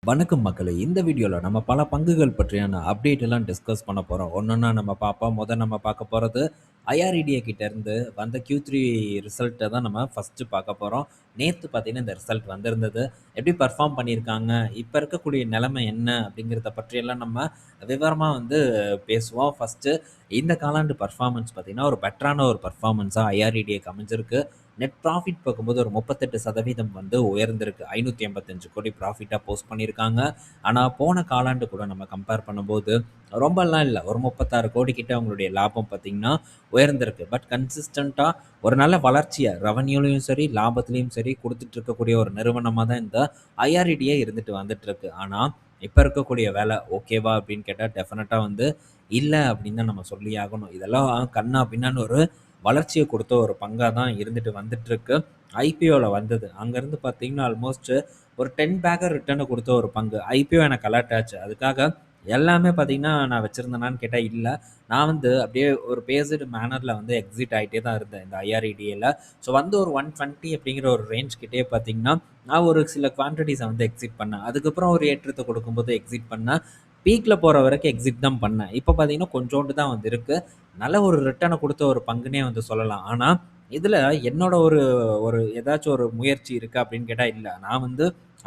வணக்கம் மக்களே! இந்த வீடியோல நம்ம பல பங்குகள் பற்றியான அப்டேட் எல்லாம் டிஸ்கஸ் பண்ண போறோம். ஒன்னொன்னா நம்ம பார்ப்போம். நம்ம பார்க்க போறது ஐஆர்இடிஏ கிட்ட இருந்து வந்த Q3 ரிசல்ட்ட தான் நம்ம ஃபர்ஸ்ட்டு பார்க்க போறோம். நேத்து பார்த்தீங்கன்னா, இந்த ரிசல்ட் வந்திருந்தது. எப்படி பெர்ஃபார்ம் பண்ணியிருக்காங்க? இப்ப இருக்கக்கூடிய நிலைமை என்ன? அப்படிங்கிறத பற்றியெல்லாம் நம்ம விவரமா பேசுவோம். ஃபர்ஸ்ட்டு இந்த காலாண்டு பெர்ஃபார்மன்ஸ் பார்த்தீங்கன்னா, ஒரு பெட்டரான ஒரு பெர்ஃபார்மன்ஸா ஐஆர்இடிஏக்கு அமைஞ்சிருக்கு. நெட் ப்ராஃபிட் பார்க்கும்போது ஒரு 38% உயர்ந்திருக்கு. 585 கோடி ப்ராஃபிட்டா போஸ்ட் பண்ணியிருக்காங்க. ஆனா, போன காலாண்டு கூட நம்ம கம்பேர் பண்ணும்போது ரொம்பலாம் இல்ல. ஒரு 36 கோடி கிட்ட அவங்களுடைய லாபம் பார்த்தீங்கன்னா, உயர்ந்திருக்கு. பட் கன்சிஸ்டன்ட்டா ஒரு நல்ல வளர்ச்சிய ரெவென்யூலயும் சரி, லாபத்திலயும் சரி குடுத்துட்டு இருக்கக்கூடிய ஒரு நிறுவனமா தான் இந்த ஐஆர்இடியே இருந்துட்டு வந்துட்டுருக்கு. ஆனா, இப்ப இருக்கக்கூடிய வேலை ஓகேவா? அப்படின்னு கேட்டா டெஃபினட்டா இல்ல அப்படின்னு தான் நம்ம சொல்லியே ஆகணும். இதெல்லாம் கன்னா பின்னான்னு ஒரு வளர்ச்சிய குடுத்த ஒரு பங்கா தான் இருந்துட்டு வந்துட்டுருக்கு. ஐபிஓல வந்தது. அங்கருந்து பார்த்தீங்கன்னா, ஆல்மோஸ்ட் ஒரு 10 பேக்கர் ரிட்டர்ன குடுத்த ஒரு பங்கு. ஐபிஓ எனக்கு அலர்ட் ஆச்சு. அதுக்காக எல்லாமே பார்த்தீங்கன்னா, நான் வச்சிருந்தேனான்னு கேட்டா இல்ல. நான் அப்படியே ஒரு பேஸ்டு மேனர்ல எக்ஸிட் ஆயிட்டே தான் இருந்தேன். இந்த ஐஆர்இடிஏல. ஸோ ஒரு 120 அப்படிங்கிற ஒரு ரேஞ்ச் கிட்டயே பார்த்தீங்கன்னா, நான் ஒரு சில குவான்டிட்டீஸ எக்ஸிட் பண்ணேன். அதுக்கப்புறம் ஒரு ஏற்றத்த கொடுக்கும்போது எக்ஸிட் பண்ணேன். பீக்ல போற வரைக்கும் எக்ஸிட் தான் பண்ணேன். இப்ப பார்த்தீங்கன்னா, கொஞ்சோண்டு தான் இருக்கு. நல்ல ஒரு ரிட்டர்ன குடுத்த ஒரு பங்குன்னே சொல்லலாம். ஆனா, இதுல என்னோட ஒரு ஒரு ஏதாச்சும் ஒரு முயற்சி இருக்கா அப்படின்னு கேட்டா இல்ல. நான்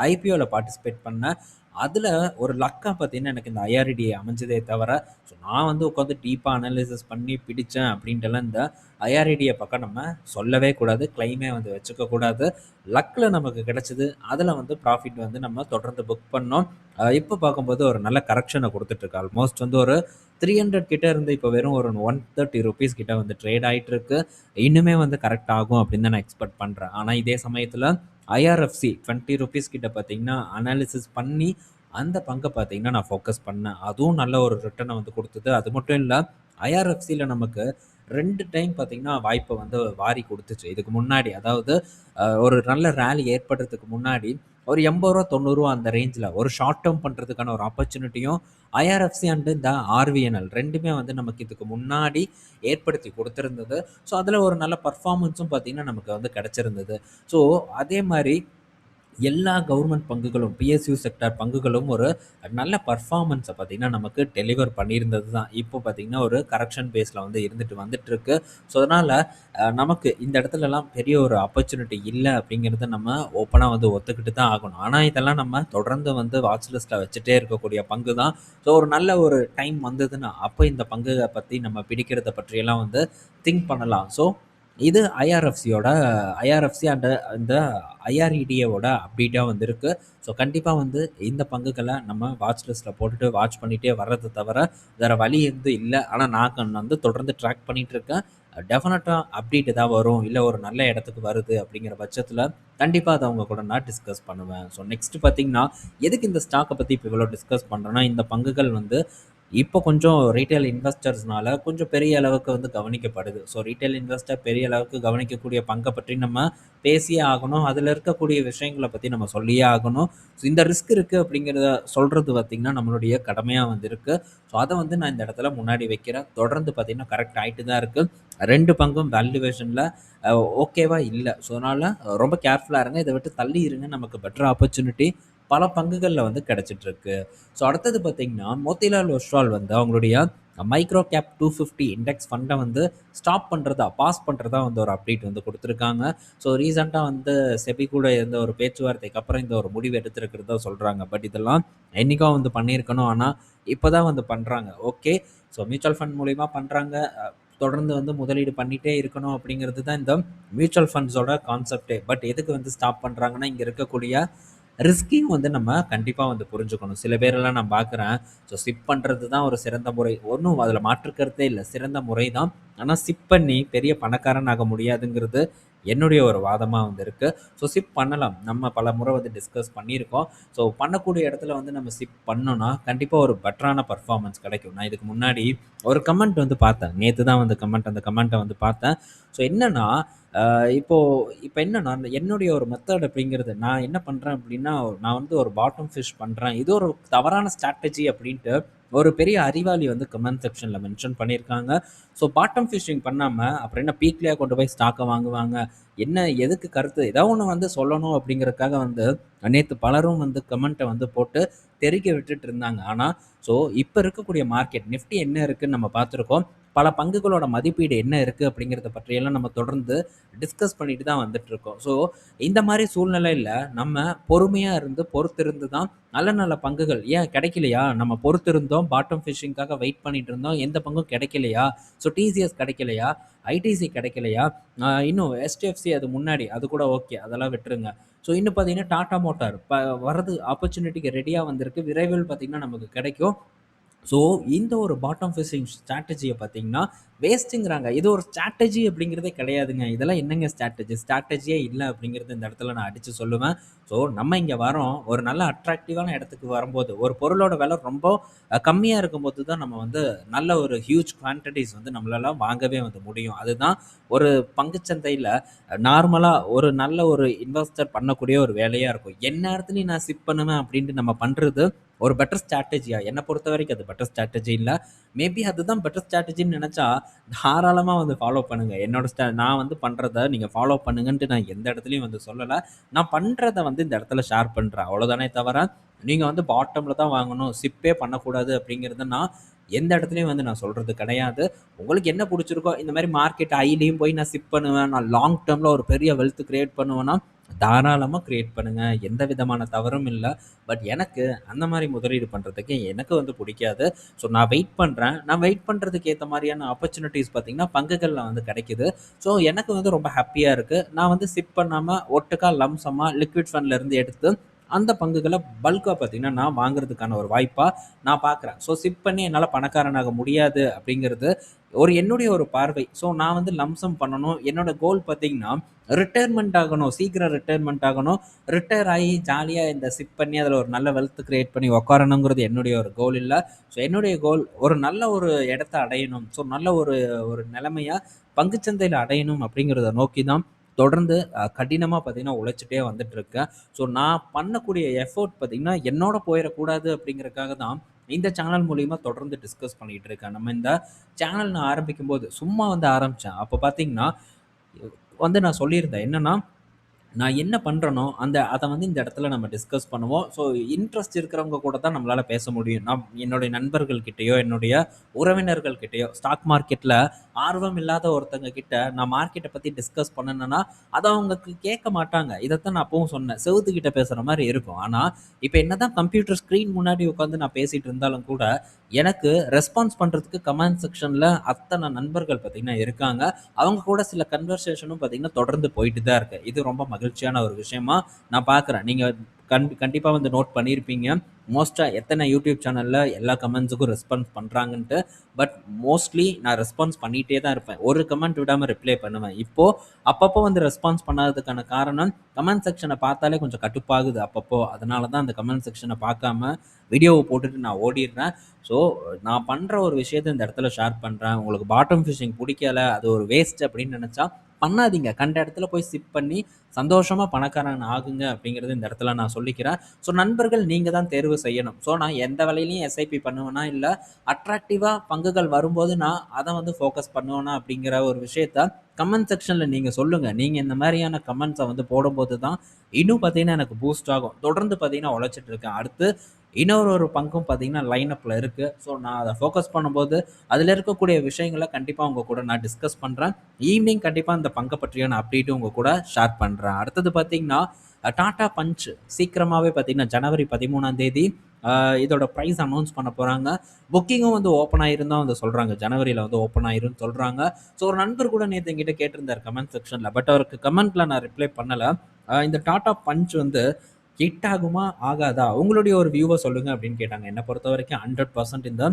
ஐபிஓல பார்ட்டிசிபேட் பண்ணேன். அதுல ஒரு லக்கா பார்த்தீங்கன்னா, எனக்கு இந்த ஐஆர்இடிஏ அமைஞ்சதே தவிர, ஸோ நான் உட்காந்து டீப்பா அனலைசிஸ் பண்ணி பிடிச்சேன் அப்படின்ட்டுலாம் இந்த ஐஆர்இடிஏ பக்கம் நம்ம சொல்லவே கூடாது. கிளைமே வச்சுக்க கூடாது. லக்ல நமக்கு கிடைச்சது. அதுல ப்ராஃபிட் நம்ம தொடர்ந்து புக் பண்ணோம். இப்ப பார்க்கும்போது ஒரு நல்ல கரெக்ஷன குடுத்துட்டு இருக்கு. ஆல்மோஸ்ட் ஒரு 300 கிட்ட இருந்து இப்போ வெறும் ஒரு ₹130 கிட்ட ட்ரேட் ஆயிட்டு இருக்கு. இன்னுமே கரெக்ட் ஆகும் அப்படின்னு தான் நான் எக்ஸ்பெக்ட் பண்றேன். ஆனா இதே சமயத்துல ஐஆர்எஃப்சி ₹20 கிட்ட பார்த்தீங்கன்னா, அனாலிசிஸ் பண்ணி அந்த பங்க பார்த்தீங்கன்னா, நான் ஃபோக்கஸ் பண்ணேன். அதுவும் நல்ல ஒரு ரிட்டர்ன குடுத்தது. அது மட்டும் இல்ல, ஐஆர்எஃப்சில நமக்கு 2 டைம் பார்த்தீங்கன்னா, வாய்ப்ப வாரி குடுத்துச்சு. இதுக்கு முன்னாடி அதாவது ஒரு நல்ல ராலி ஏற்படுறதுக்கு முன்னாடி ஒரு ₹80 ₹90 அந்த ரேஞ்ச்ல ஒரு ஷார்ட் டெர்ம் பண்றதுக்கான ஒரு ஆப்பர்ச்சுனிட்டியும் ஐஆர்எஃப்சி அண்ட் இந்த ஆர்விஎன்எல் 2மே நமக்கு இதுக்கு முன்னாடி ஏற்படுத்தி குடுத்திருந்தது. ஸோ, அதில ஒரு நல்ல பெர்ஃபார்மன்ஸும் பார்த்தீங்கன்னா, நமக்கு கிடைச்சிருந்தது. ஸோ, அதே மாரி எல்லா கவர்மெண்ட் பங்குகளும், பிஎஸ்யூ செக்டார் பங்குகளும் ஒரு நல்ல பெர்ஃபார்மன்ஸ பார்த்தீங்கன்னா, நமக்கு டெலிவர் பண்ணியிருந்தது தான். இப்போ பார்த்தீங்கன்னா, ஒரு கரெக்ஷன் பேஸ்ல இருந்துட்டு வந்துட்டுருக்கு. ஸோ, அதனால நமக்கு இந்த இடத்துலலாம் பெரிய ஒரு ஆப்பர்ச்சுனிட்டி இல்ல அப்படிங்கிறத நம்ம ஓப்பனா ஒத்துக்கிட்டு தான் ஆகணும். ஆனா, இதெல்லாம் நம்ம தொடர்ந்து வாட்ச் லிஸ்ட்ல வச்சுட்டே இருக்கக்கூடிய பங்கு தான். ஸோ, ஒரு நல்ல ஒரு டைம் வந்ததுன்னா, அப்போ இந்த பங்குக பத்தி நம்ம பிடிக்கிறத பற்றியெல்லாம் திங்க் பண்ணலாம். ஸோ, இது ஐஆர்எஃப்சி அண்ட் இந்த ஐஆர்இடிஏவோட அப்டேட்டா இருக்கு. ஸோ, கண்டிப்பா இந்த பங்குகள நம்ம வாட்ச் லிஸ்ட்ல போட்டுட்டு வாட்ச் பண்ணிட்டே வர்றத தவிர, வேற வழி இல்ல. ஆனா நான் தொடர்ந்து ட்ராக் பண்ணிட்டு இருக்கேன். டெஃபினட்டா அப்டேட் ஏதாவது வரும், இல்ல ஒரு நல்ல இடத்துக்கு வருது அப்படிங்கிற பட்சத்துல, கண்டிப்பா அத உங்க கூட நான் டிஸ்கஸ் பண்ணுவேன். ஸோ, நெக்ஸ்ட் பார்த்தீங்கன்னா, எதுக்கு இந்த ஸ்டாக்க பத்தி இப்ப இவ்வளோ டிஸ்கஸ் பண்றேன்னா, இந்த பங்குகள் இப்போ கொஞ்சம் ரீட்டெயில் இன்வெஸ்டர்ஸ்னால கொஞ்சம் பெரிய அளவுக்கு கவனிக்கப்படுது. ஸோ, ரீட்டெயில் இன்வெஸ்டர் பெரிய அளவுக்கு கவனிக்கக்கூடிய பங்க பற்றி நம்ம பேசியே ஆகணும். அதில இருக்கக்கூடிய விஷயங்கள பத்தி நம்ம சொல்லியே ஆகணும். ஸோ, இந்த ரிஸ்க் இருக்கு அப்படிங்கிறத சொல்றது பார்த்தீங்கன்னா, நம்மளுடைய கடமையா இருக்கு. ஸோ, அத நான் இந்த இடத்துல முன்னாடி வைக்கிறேன். தொடர்ந்து பார்த்தீங்கன்னா, கரெக்ட் ஆயிட்டு தான் இருக்கு. 2 பங்கும் வேல்யூவேஷன்ல ஓகேவா இல்ல. ஸோ, அதனால ரொம்ப கேர்ஃபுல்லா இருங்க. இத விட்டு தள்ளி இருங்க. நமக்கு பெட்டர் ஆப்பர்ச்சுனிட்டி பல பங்குகள்ல கிடைச்சிட்டு இருக்கு. ஸோ, அடுத்தது பார்த்தீங்கன்னா, மோத்திலால் ஒஸ்வால் அவங்களுடைய micro gap 250 index fund stop பண்றதா, பாஸ் பண்றதா ஒரு அப்டேட் குடுத்துருக்காங்க. ஸோ, ரீசென்ட்டா செபி கூட இருந்த ஒரு பேச்சுவார்த்தைக்கு அப்புறம் இந்த ஒரு முடிவு எடுத்திருக்கிறதா சொல்றாங்க. பட் இதெல்லாம் என்னைக்கோ பண்ணியிருக்கணும். ஆனா, இப்ப தான் பண்றாங்க. ஓகே. ஸோ, மியூச்சுவல் ஃபண்ட் மூலியமா பண்றாங்க. தொடர்ந்து முதலீடு பண்ணிட்டே இருக்கணும் அப்படிங்கிறது தான் இந்த மியூச்சுவல் ஃபண்ட்ஸோட கான்செப்ட்டே. பட் எதுக்கு ஸ்டாப் பண்றாங்கன்னா, இங்க இருக்கக்கூடிய ரிஸ்க்கையும் நம்ம கண்டிப்பா புரிஞ்சுக்கணும். சில பேரெல்லாம் நான் பார்க்குறேன். ஸோ, சிப் பண்றது தான் ஒரு சிறந்த முறை. ஒண்ணும் அதில மாற்று கருத்தே இல்ல. சிறந்த முறை தான். ஆனா, சிப் பண்ணி பெரிய பணக்காரன் ஆக முடியாதுங்கிறது என்னுடைய ஒரு வாதமா இருக்கு. ஸோ, சிப் பண்ணலாம். நம்ம பலமுறை டிஸ்கஸ் பண்ணியிருக்கோம். ஸோ, பண்ணக்கூடிய இடத்துல நம்ம சிப் பண்ணோம்னா, கண்டிப்பா ஒரு பெட்டரான பெர்ஃபார்மன்ஸ் கிடைக்கும். நான் இதுக்கு முன்னாடி ஒரு கமெண்ட் பார்த்தேன். நேத்து தான் கமெண்ட் அந்த கமெண்ட்ட பார்த்தேன். ஸோ, என்னன்னா இப்போ இப்போ என்னன்னா, என்னுடைய ஒரு மெத்தட் அப்படிங்கிறது நான் என்ன பண்றேன் அப்படின்னா, நான் வந்து ஒரு பாட்டம் ஃபிஷ் பண்றேன். இது ஒரு தவறான ஸ்ட்ராட்டஜி அப்படின்ட்டு ஒரு பெரிய அறிவாளி வந்து கமெண்ட் செக்ஷன்ல மென்ஷன் பண்ணியிருக்காங்க. ஸோ பாட்டம் ஃபிஷிங் பண்ணாம அப்புறம் என்ன பீக்லயா கொண்டு போய் ஸ்டாக்க வாங்குவாங்க? என்ன எதுக்கு கருத்து ஏதோ ஒண்ணு வந்து சொல்லணும் அப்படிங்கிறதுக்காக வந்து நேத்து பலரும் வந்து கமெண்ட்ட வந்து போட்டு தெறிக்க விட்டுட்டு இருந்தாங்க. ஆனா, ஸோ இப்ப இருக்கக்கூடிய மார்க்கெட் நிஃப்டி என்ன இருக்குன்னு நம்ம பார்த்துருக்கோம். பல பங்குகளோட மதிப்பீடு என்ன இருக்கு அப்படிங்கிறத பற்றியெல்லாம் நம்ம தொடர்ந்து டிஸ்கஸ் பண்ணிட்டு தான் வந்துட்டு இருக்கோம். ஸோ இந்த மாதிரி சூழ்நிலையில நம்ம பொறுமையா இருந்து பொறுத்திருந்து தான் நல்ல நல்ல பங்குகள் ஏன் கிடைக்கலையா? நம்ம பொறுத்திருந்தோம். பாட்டம் ஃபிஷிங்காக வெயிட் பண்ணிட்டு இருந்தோம். எந்த பங்கும் கிடைக்கலையா? ஸோ டிசிஎஸ் கிடைக்கலையா? ஐடிசி கிடைக்கலையா? இன்னும் எஸ்டிஎஃப்சி அது முன்னாடி அது கூட ஓகே. அதெல்லாம் விட்டுருங்க. ஸோ இன்னும் பார்த்தீங்கன்னா டாடா மோட்டார் வரது ஆப்பர்ச்சுனிட்டிக்கு ரெடியா வந்திருக்கு. விரைவில் பார்த்தீங்கன்னா நமக்கு கிடைக்கும். ஸோ இந்த ஒரு பாட்டம் ஃபிஷிங் ஸ்ட்ராட்டஜிய பார்த்தீங்கன்னா, வேஸ்ட்டுங்கிறாங்க. இது ஒரு ஸ்ட்ராட்டஜி அப்படிங்கிறதே கிடையாதுங்க. இதெல்லாம் என்னங்க ஸ்ட்ராட்டஜி? ஸ்ட்ராட்டஜியே இல்ல அப்படிங்கிறது இந்த இடத்துல நான் அடிச்சு சொல்லுவேன். ஸோ நம்ம இங்க வரோம். ஒரு நல்ல அட்ராக்டிவான இடத்துக்கு வரும்போது, ஒரு பொருளோட விலை ரொம்ப கம்மியா இருக்கும்போது தான் நம்ம வந்து நல்ல ஒரு ஹியூஜ் குவான்டிட்டீஸ் வந்து நம்மளால வாங்கவே வந்து முடியும். அதுதான் ஒரு பங்குச்சந்தையில நார்மலா ஒரு நல்ல ஒரு இன்வெஸ்டர் பண்ணக்கூடிய ஒரு வேலையா இருக்கும். எந்நேரத்துலயும் நான் சிப் பண்ணுவேன் அப்படின்ட்டு நம்ம பண்றது ஒரு பெட்டர் ஸ்ட்ராட்டஜியா? என்ன பொறுத்தவரைக்கும் அது பெட்டர் ஸ்ட்ராட்டஜி இல்ல. மேபி அதுதான் பெட்டர் ஸ்ட்ராட்டஜின்னு நெனச்சா, தாராளமா வந்து ஃபாலோ பண்ணுங்க. என்னோட நான் வந்து பண்றத நீங்க ஃபாலோ பண்ணுங்கன்ட்டு நான் எந்த இடத்துலயும் வந்து சொல்லல. நான் பண்றத வந்து இந்த இடத்துல ஷேர் பண்றேன். அவ்வளோதானே தவிர, நீங்க வந்து பாட்டம்ல தான் வாங்கணும், சிப்பே பண்ணக்கூடாது அப்படிங்கிறத நான் எந்த இடத்துலயும் வந்து நான் சொல்றது கிடையாது. உங்களுக்கு என்ன புடிச்சிருக்கோ, இந்த மாரி மார்க்கெட் ஹைலயும் போய் நான் சிப் பண்ணுவேன். நான் லாங் டெர்ம்ல ஒரு பெரிய வெல்த் கிரியேட் பண்ணுவேன்னா, தாராளமா கிரியேட் பண்ணுங்க. எந்த விதமான தவறும் இல்ல. பட் எனக்கு அந்த மாரி முதலீடு பண்றதுக்கு எனக்கு வந்து புடிக்காது. ஸோ நான் வெயிட் பண்றேன். நான் வெயிட் பண்றதுக்கு ஏத்த மாரியான ஆப்பர்ச்சுனிட்டீஸ் பார்த்தீங்கன்னா, பங்குகள்ல வந்து கிடைக்குது. ஸோ எனக்கு வந்து ரொம்ப ஹேப்பியா இருக்கு. நான் வந்து சிப் பண்ணாம ஒட்டுக்கா லம்ப் சம்மா லிக்விட் ஃபண்ட்ல இருந்து எடுத்து அந்த பங்குகள பல்க்கா பார்த்தீங்கன்னா, நான் வாங்குறதுக்கான ஒரு வாய்ப்பா நான் பார்க்குறேன். ஸோ சிப் பண்ணி என்னால பணக்காரனாக முடியாது அப்படிங்கிறது என்னுடைய ஒரு பார்வை. ஸோ நான் வந்து லம்ப் சம் பண்ணணும். என்னோட கோல் பார்த்தீங்கன்னா, ரிட்டயர்மென்ட் ஆகணும். சீக்கிரம் ரிட்டயர்மென்ட் ஆகணும். ரிட்டயர் ஆயி ஜாலியா இந்த சிப் பண்ணி அதில ஒரு நல்ல வெல்த் கிரியேட் பண்ணி உட்காரணுங்கிறது என்னுடைய ஒரு கோல் இல்ல. ஸோ என்னுடைய கோல் ஒரு நல்ல ஒரு இடத்த அடையணும். ஸோ நல்ல ஒரு ஒரு நிலைமைய பங்குச்சந்தையில அடையணும் அப்படிங்கிறத நோக்கி தான் தொடர்ந்து கடினமா பார்த்தீங்கன்னா உழைச்சுட்டே வந்துட்டு இருக்கேன். ஸோ நான் பண்ணக்கூடிய எஃபோர்ட் பார்த்தீங்கன்னா, என்னோட போயிறக்கூடாது அப்படிங்கிறதுக்காக தான் இந்த சேனல் மூலியமா தொடர்ந்து டிஸ்கஸ் பண்ணிட்டு இருக்கேன். நம்ம இந்த சேனல் நான் ஆரம்பிக்கும்போது சும்மா வந்து ஆரம்பிச்சேன். அப்ப பார்த்தீங்கன்னா, வந்து நான் சொல்லியிருந்தேன். என்னன்னா, நான் என்ன பண்றேனோ, அத வந்து இந்த இடத்துல நம்ம டிஸ்கஸ் பண்ணுவோம். ஸோ இன்ட்ரெஸ்ட் இருக்கிறவங்க கூட தான் நம்மளால பேச முடியும். நான் என்னுடைய நண்பர்கள் கிட்டயோ, என்னுடைய உறவினர்கள் கிட்டயோ, ஸ்டாக் மார்க்கெட்ல ஆர்வம் இல்லாத ஒருத்தங்க கிட்ட நான் மார்க்கெட்ட பத்தி டிஸ்கஸ் பண்ணுனேன்னா, அத அவங்க கேட்க மாட்டாங்க. இதத்தான் நான் அப்பவும் சொன்னேன். செவுத்துக்கிட்ட பேசுற மாரி இருக்கும். ஆனா, இப்ப என்னதான் கம்ப்யூட்டர் ஸ்க்ரீன் முன்னாடி உட்கார்ந்து நான் பேசிட்டு இருந்தாலும் கூட, எனக்கு ரெஸ்பான்ஸ் பண்றதுக்கு கமெண்ட் செக்ஷன்ல அத்தன நண்பர்கள் பார்த்தீங்கன்னா இருக்காங்க. அவங்க கூட சில கன்வர்சேஷனும் பார்த்தீங்கன்னா தொடர்ந்து போயிட்டு தான் இருக்கு. இது ரொம்ப மகிழ்ச்சியான ஒரு விஷயமா நான் பார்க்குறேன். நீங்க கண்டிப்பா வந்து நோட் பண்ணியிருப்பீங்க. மோஸ்ட்டா எத்தனை யூடியூப் சேனல்ல எல்லா கமெண்ட்ஸுக்கும் ரெஸ்பான்ஸ் பண்றாங்கன்ட்டு. பட் மோஸ்ட்லி நான் ரெஸ்பான்ஸ் பண்ணிட்டே தான் இருப்பேன். ஒரு கமெண்ட் விடாம ரிப்ளை பண்ணுவேன். இப்போ அப்பப்போ வந்து ரெஸ்பான்ஸ் பண்ணாததுக்கான காரணம், கமெண்ட் செக்ஷன பார்த்தாலே கொஞ்சம் கடுப்பாகுது அப்பப்போ. அதனால தான் அந்த கமெண்ட் செக்ஷன பார்க்காம வீடியோவ போட்டுட்டு நான் ஓடிடுறேன். ஸோ நான் பண்ற ஒரு விஷயத்த இந்த இடத்துல ஷேர் பண்றேன். உங்களுக்கு பாட்டம் ஃபிஷிங் புடிக்கல, அது ஒரு வேஸ்ட் அப்படின்னு நெனச்சா பண்ணாதீங்க. கண்ட இடத்துல போய் சிப் பண்ணி சந்தோஷமா பணக்காரன் ஆகுங்க அப்படிங்கிறது இந்த இடத்துல நான் சொல்லிக்கிறேன். ஸோ நண்பர்கள் நீங்க தான் தேர்வு செய்யணும். ஸோ நான் எந்த வேலையிலயும் எஸ்ஐபி பண்ணுவேனா, இல்ல அட்ராக்டிவா பங்குகள் வரும்போது நான் அத வந்து ஃபோக்கஸ் பண்ணுவேனா அப்படிங்கிற ஒரு விஷயத்த கமெண்ட் செக்ஷன்ல நீங்க சொல்லுங்க. நீங்க இந்த மாரியான கமெண்ட்ஸ வந்து போடும்போது தான் இன்னும் பார்த்தீங்கன்னா எனக்கு பூஸ்ட் ஆகும். தொடர்ந்து பார்த்தீங்கன்னா உழைச்சிட்டு இருக்கேன். அடுத்து இன்னொரு ஒரு பங்கும் பார்த்தீங்கன்னா லைன் அப்ல இருக்கு. ஸோ நான் அத ஃபோக்கஸ் பண்ணும்போது, அதில இருக்கக்கூடிய விஷயங்கள கண்டிப்பா உங்க கூட நான் டிஸ்கஸ் பண்றேன். ஈவ்னிங் கண்டிப்பா இந்த பங்க பற்றியான அப்டேட்டும் உங்க கூட ஷேர் பண்றேன். அடுத்தது பார்த்தீங்கன்னா, டாடா பஞ்ச் சீக்கிரமாவே பார்த்தீங்கன்னா, ஜனவரி 13ஆம் தேதி அ இதோட பிரைஸ் அனௌன்ஸ் பண்ண போறாங்க. புக்கிங்கும் வந்து ஓப்பன் ஆயிருன்னு தான் வந்து சொல்றாங்க. ஜனவரில வந்து ஓப்பன் ஆயிரும்ன்னு சொல்றாங்க. ஸோ ஒரு நண்பர் கூட நேத்து என்கிட்ட கேட்டிருந்தார் கமெண்ட் செக்ஷன்ல. பட் அவருக்கு கமெண்ட்ல நான் ரிப்ளை பண்ணல. இந்த டாடா பஞ்ச் வந்து ஹிட் ஆகுமா? ஆகாதா? உங்களுடைய ஒரு வியூவ சொல்லுங்க அப்படின்னு கேட்டாங்க. என்ன பொறுத்தவரைக்கும் 100% இந்த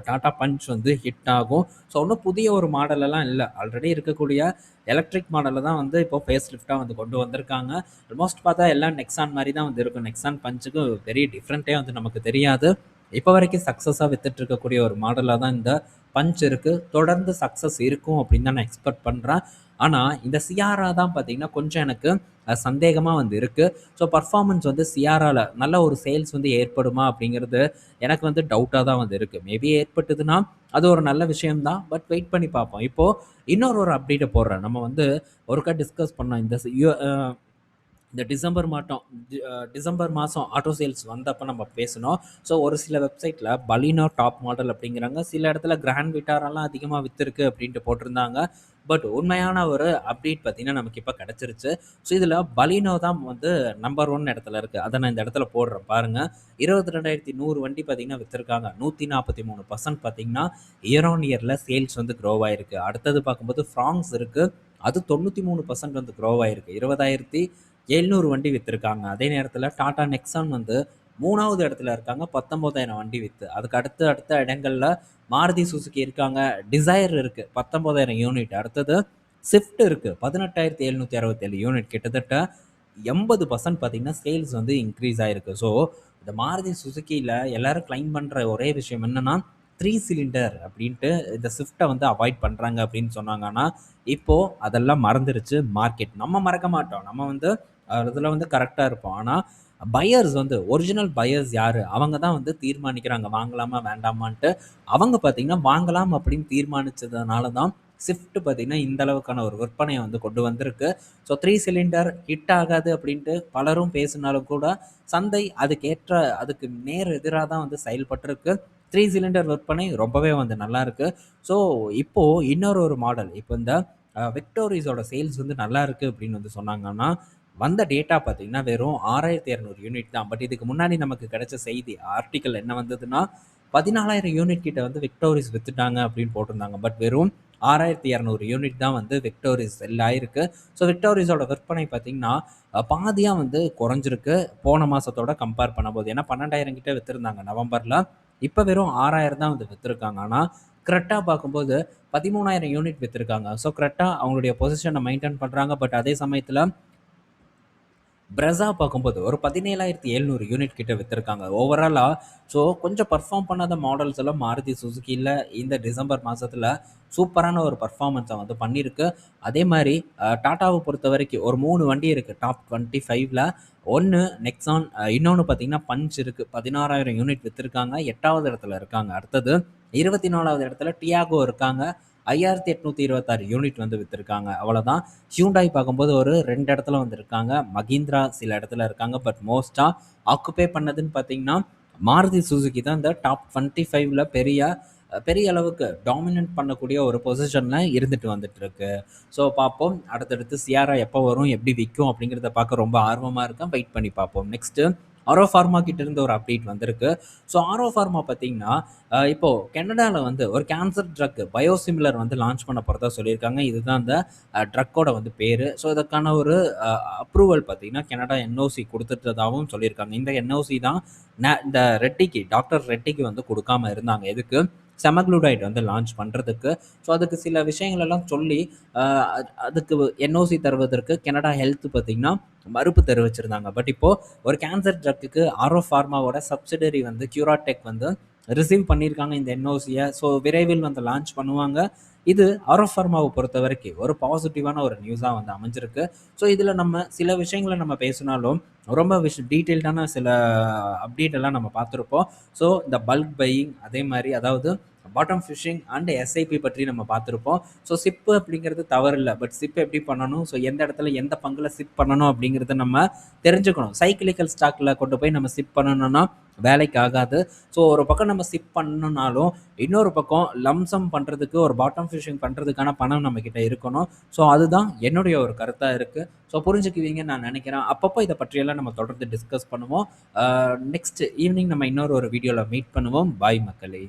டாடா பஞ்ச் வந்து ஹிட் ஆகும். ஸோ ஒண்ணும் புதிய ஒரு மாடல் எல்லாம் இல்ல. ஆல்ரெடி இருக்கக்கூடிய எலக்ட்ரிக் மாடல்ல தான் வந்து இப்போ ஃபேஸ் லிஃப்ட்டா வந்து கொண்டு வந்திருக்காங்க. ஆல்மோஸ்ட் பார்த்தா எல்லாம் நெக்ஸான் மாரி தான் வந்து இருக்கும். நெக்ஸான் பஞ்சுக்கு பெரிய டிஃபரண்ட்டே வந்து நமக்கு தெரியாது. இப்ப வரைக்கும் சக்சஸா வித்துட்டு இருக்கக்கூடிய ஒரு மாடலா தான் இந்த பஞ்ச் இருக்கு. தொடர்ந்து சக்சஸ் இருக்கும் அப்படின்னு தான் நான் எக்ஸ்பெக்ட் பண்றேன். ஆனா, இந்த சியாரா தான் பார்த்தீங்கன்னா, கொஞ்சம் எனக்கு சந்தேகமா வந்து இருக்கு. ஸோ, பெர்ஃபார்மன்ஸ் வந்து சியாரால நல்ல ஒரு சேல்ஸ் வந்து ஏற்படுமா? அப்படிங்கிறது எனக்கு வந்து டவுட்டா தான் வந்து இருக்கு. மேபி ஏற்பட்டதுன்னா, அது ஒரு நல்ல விஷயம் தான். பட் வெயிட் பண்ணி பார்ப்போம். இப்போ இன்னொரு ஒரு அப்டேட்ட போடுறேன். நம்ம வந்து ஒருக்கா டிஸ்கஸ் பண்ணோம். இந்த ஸ் யு அ இந்த டிசம்பர் மாதம் ஆட்டோ சேல்ஸ் வந்தப்போ நம்ம பேசினோம். ஸோ ஒரு சில வெப்சைட்டில் பலினோ டாப் மாடல் அப்படிங்கிறாங்க, சில இடத்துல கிராண்ட் விட்டாரெல்லாம் அதிகமாக விற்றுருக்கு அப்படின்ட்டு போட்டிருந்தாங்க. பட் உண்மையான ஒரு அப்டேட் பார்த்தீங்கன்னா நமக்கு இப்போ கிடச்சிருச்சு. ஸோ இதில் பலினோ தான் வந்து நம்பர் ஒன் இடத்துல இருக்குது. அதை நான் இந்த இடத்துல போடுறேன் பாருங்கள். 22,100 வண்டி பார்த்தீங்கன்னா விற்றுருக்காங்க. 143% பார்த்தீங்கன்னா இயர் ஆன் இயரில் சேல்ஸ் வந்து க்ரோவ் ஆயிருக்கு. அடுத்தது பார்க்கும்போது ஃப்ராங்ஸ் இருக்குது. அது 93% வந்து க்ரோவ் ஆயிருக்கு. 20,700 வண்டி வித்திருக்காங்க. அதே நேரத்தில டாடா நெக்ஸான் வந்து 3வது இடத்துல இருக்காங்க. 19,000 வண்டி வித்து. அதுக்கு அடுத்த அடுத்த இடங்கள்ல மாருதி சுசுகி இருக்காங்க. டிசைர் இருக்கு. 19,000 யூனிட். அடுத்தது ஸ்விஃப்ட் இருக்கு. 18,767 யூனிட். கிட்டத்தட்ட 80% பார்த்தீங்கன்னா, சேல்ஸ் வந்து இன்க்ரீஸ் ஆயிருக்கு. ஸோ, இந்த மாருதி சுசுகியில எல்லாரும் கிளைம் பண்ற ஒரே விஷயம் என்னன்னா, 3 சிலிண்டர் அப்படின்ட்டு இந்த ஸ்விஃப்ட்ட வந்து அவாய்ட் பண்றாங்க அப்படின்னு சொன்னாங்க. ஆனா, இப்போ அதெல்லாம் மறந்துருச்சு மார்க்கெட். நம்ம மறக்க மாட்டோம். நம்ம வந்து அதில வந்து கரெக்ட்டா இருப்போம். ஆனா, பையர்ஸ் வந்து ஒரிஜினல் பையர்ஸ் யாரு? அவங்க தான் வந்து தீர்மானிக்கிறாங்க. வாங்கலாமா? வேண்டாமான்ட்டு. அவங்க பார்த்தீங்கன்னா, வாங்கலாம் அப்படின்னு தீர்மானிச்சதுனால தான் ஸ்விஃப்ட் பார்த்தீங்கன்னா, இந்த அளவுக்கான ஒரு விற்பனைய வந்து கொண்டு வந்திருக்கு. ஸோ 3 சிலிண்டர் ஹிட் ஆகாது அப்படின்ட்டு பலரும் பேசினாலும் கூட, சந்தை அதுக்கு நேர் எதிரா தான் வந்து செயல்பட்டிருக்கு. 3 சிலிண்டர் விற்பனை ரொம்பவே வந்து நல்லாயிருக்கு. ஸோ இப்போ இன்னொரு ஒரு மாடல். இப்போ இந்த விக்டோரிஸோட சேல்ஸ் வந்து நல்லாயிருக்கு அப்படின்னு வந்து சொன்னாங்கன்னா, வந்த டேட்டா பார்த்தீங்கன்னா, வெறும் 6,200 யூனிட் தான். பட் இதுக்கு முன்னாடி நமக்கு கிடைச்ச செய்தி ஆர்டிக்கல் என்ன வந்ததுன்னா, 14,000 யூனிட் கிட்ட வந்து விக்டோரிஸ் வித்துட்டாங்க அப்படின்னு போட்டிருந்தாங்க. பட் வெறும் 6,200 யூனிட் தான் வந்து விக்டோரிஸ் செல் ஆயிருக்கு. ஸோ விக்டோரிஸோட விற்பனை பார்த்தீங்கன்னா, பாதியா வந்து குறைஞ்சிருக்கு. போன மாசத்தோட கம்பேர் பண்ணும்போது. ஏன்னா 12,000 கிட்ட வித்திருந்தாங்க நவம்பர்ல. இப்ப வெறும் 6,000 தான் வந்து வித்திருக்காங்க. ஆனா, கிரெட்டா பார்க்கும்போது 13,000 யூனிட் வித்திருக்காங்க. ஸோ கிரெட்டா அவங்களுடைய பொசிஷன மெயின்டெயின் பண்றாங்க. பட் அதே சமயத்துல Brezza பார்க்கும்போது ஒரு 17,700 யூனிட் கிட்ட வித்திருக்காங்க. ஓவராலா ஸோ கொஞ்சம் பெர்ஃபார்ம் பண்ணாத மாடல்ஸ் எல்லாம் மாருதி சுசுகில இந்த டிசம்பர் மாசத்துல சூப்பரான ஒரு பெர்ஃபார்மன்ஸ வந்து பண்ணியிருக்கு. அதே மாரி டாட்டாவ பொறுத்தவரைக்கும் ஒரு 3 வண்டி இருக்கு. டாப் 25ல ஒண்ணு நெக்ஸான், இன்னொன்னு பார்த்தீங்கன்னா பஞ்ச் இருக்கு. 16,000 யூனிட் வித்திருக்காங்க. 8வது இடத்துல இருக்காங்க. அடுத்தது 24வது இடத்துல டியாகோ இருக்காங்க. 5,826 யூனிட் வந்து வித்திருக்காங்க. அவ்வளோதான். ஹியூண்டாய் பார்க்கும்போது ஒரு 2 இடத்துல வந்து இருக்காங்க. மகீந்திரா சில இடத்துல இருக்காங்க. பட் மோஸ்ட்டா ஆக்குபை பண்ணதுன்னு பார்த்தீங்கன்னா, மாருதி சுசுகி தான் இந்த டாப் 25ல பெரிய அளவுக்கு டாமினன்ட் பண்ணக்கூடிய ஒரு பொசிஷன்ல இருந்துட்டு வந்துட்டு இருக்கு. ஸோ பார்ப்போம். அடுத்தடுத்து சியாரா எப்போ வரும்? எப்படி விக்கும்? அப்படிங்கிறத பார்க்க ரொம்ப ஆர்வமா இருக்கேன். வெயிட் பண்ணி பார்ப்போம். நெக்ஸ்ட்டு ஆரோ ஃபார்மா கிட்ட இருந்து ஒரு அப்டேட் வந்திருக்கு. ஸோ ஆரோ ஃபார்மா பார்த்தீங்கன்னா, இப்போ கனடால வந்து ஒரு கேன்சர் ட்ரக் பயோசிமிலர் வந்து லான்ச் பண்ண போறதா சொல்லியிருக்காங்க. இதுதான் அந்த ட்ரக்கோட வந்து பேரு. ஸோ இதற்கான ஒரு அப்ரூவல் பார்த்தீங்கன்னா, கனடா என்ஓசி குடுத்துட்டதாவும் சொல்லியிருக்காங்க. இந்த என்ஓசி தான் இந்த டாக்டர் ரெட்டிக்கு வந்து குடுக்காம இருந்தாங்க. எதுக்கு? செமக்ளூடைட் வந்து லான்ச் பண்றதுக்கு. ஸோ அதுக்கு சில விஷயங்கள் எல்லாம் சொல்லி, அ அதுக்கு என்ஓசி தருவதற்கு கனடா ஹெல்த் பார்த்தீங்கன்னா, மறுப்பு தெரிவிச்சிருந்தாங்க. பட் இப்போ ஒரு கேன்சர் ட்ரக்குக்கு ஆரோ ஃபார்மாவோட சப்சிடரி வந்து கியூராடெக் வந்து ரிசீவ் பண்ணியிருக்காங்க இந்த என்ஓசிய. ஸோ விரைவில் வந்து லான்ச் பண்ணுவாங்க. இது ஆரோ ஃபார்மாவ பொறுத்தவரைக்கும் ஒரு பாசிட்டிவான ஒரு நியூஸா வந்து அமைஞ்சிருக்கு. ஸோ இதில நம்ம சில விஷயங்கள நம்ம பேசினாலும், ரொம்ப டீட்டெயில்டான சில அப்டேட் எல்லாம் நம்ம பார்த்திருப்போம். ஸோ இந்த பல்க் பையிங் அதே மாரி அதாவது பாட்டம் ஃபிஷிங் அண்ட் எஸ்ஐபி பற்றி நம்ம பார்த்திருப்போம். ஸோ சிப் அப்படிங்கிறது தவறில்ல. பட் சிப் எப்படி பண்ணணும்? ஸோ எந்த இடத்துல எந்த பங்குல சிப் பண்ணணும் அப்படிங்கிறத நம்ம தெரிஞ்சுக்கணும். சைக்கிளிக்கல் ஸ்டாக்ல கொண்டு போய் நம்ம சிப் பண்ணணும்னா வேலைக்கு ஆகாது. ஸோ ஒரு பக்கம் நம்ம சிப் பண்ணணும்னாலும், இன்னொரு பக்கம் லம்சம் பண்றதுக்கு ஒரு பாட்டம் ஃபிஷிங் பண்றதுக்கான பணம் நம்மகிட்ட இருக்கணும். ஸோ அதுதான் என்னுடைய ஒரு கருத்தா இருக்கு. ஸோ புரிஞ்சுக்குவீங்கன்னு நான் நினைக்கிறேன். அப்பப்போ இத பற்றியெல்லாம் நம்ம தொடர்ந்து டிஸ்கஸ் பண்ணுவோம். நெக்ஸ்ட் ஈவினிங் நம்ம இன்னொரு ஒரு வீடியோல மீட் பண்ணுவோம். பாய் மக்களே!